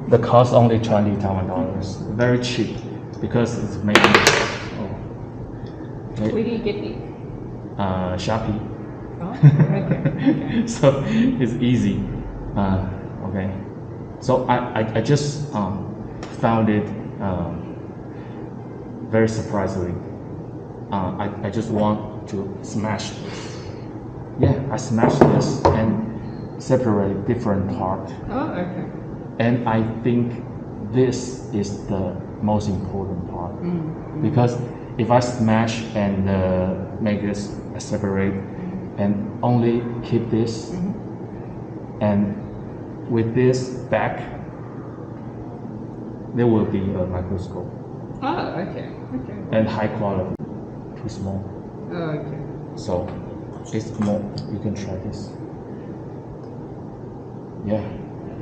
the cost only $20. Very cheap because it's made. Where do you get these? Shopee. Oh, okay. So it's easy. Okay. So I just found it very surprisingly. I just want to smash this. Yeah, I smashed this and separate different parts. Oh, okay. And I think this is the most important part. Because if I smash and make this separate and only keep this, and with this back, there will be a microscope. Oh, okay. Okay. And high quality, too small. Oh, okay. So it's more. You can try this. Yeah,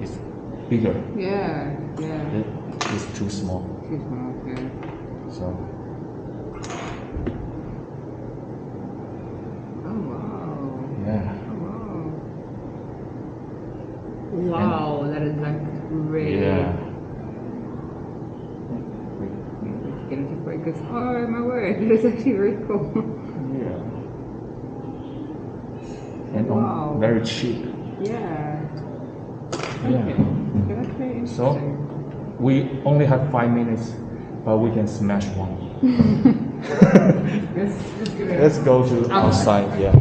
it's bigger. Yeah, yeah. It's too small. Too small, yeah. So. Oh, wow. Yeah. Oh, wow. Wow, that is like really. Yeah. Get into focus. Oh my word, that is actually very cool. Yeah. And Wow. very cheap. Yeah. Yeah. Okay. That's very interesting. So we only have 5 minutes, but we can smash one. Let's go to outside. Yeah.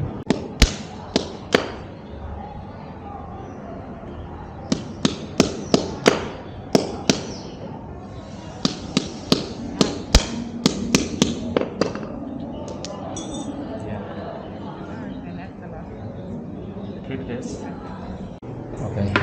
Click this. Okay.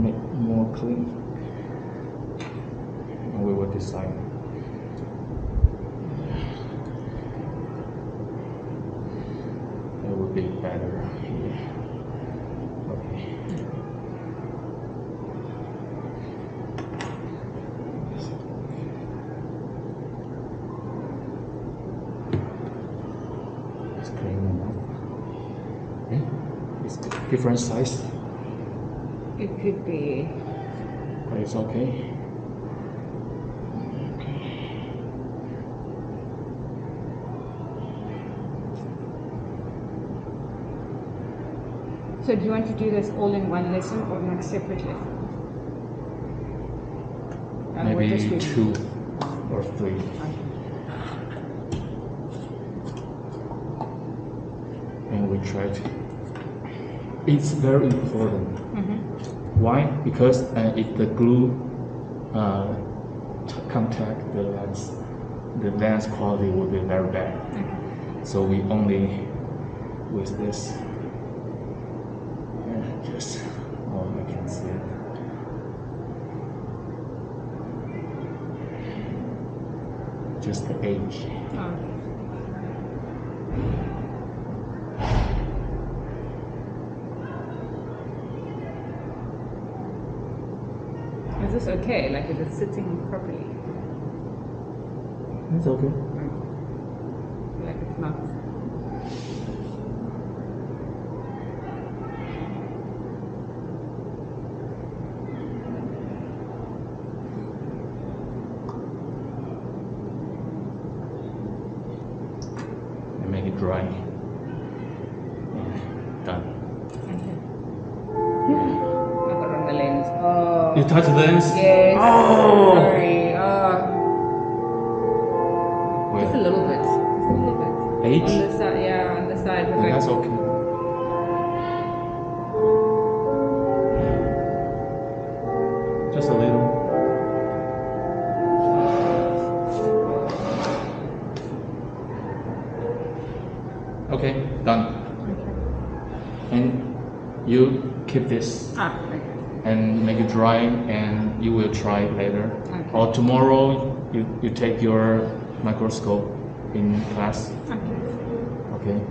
Make more clean. And we will decide. It will be better here. Okay. It's clean enough. Okay. It's different size. It could be. But it's okay. So do you want to do this all in one lesson or like separately? Maybe 2 or 3. And we try to. It's very important. Why? Because if the glue contact the lens quality will be very bad. So we only with this. Just I can see it. Just the edge. Is this okay? Like, is it sitting properly? It's okay. Like it's not. And make it dry. Done. I got on the lens. Oh. You touch the lens? Yes. Oh! Sorry. Where? Just a little bit. Just a little bit. H? On the side, yeah, on the side. And that's okay. Just a little. Okay, done. And you keep this Okay. and make it dry, and you will try it later. Okay. Or tomorrow you take your microscope in class. Okay. Okay.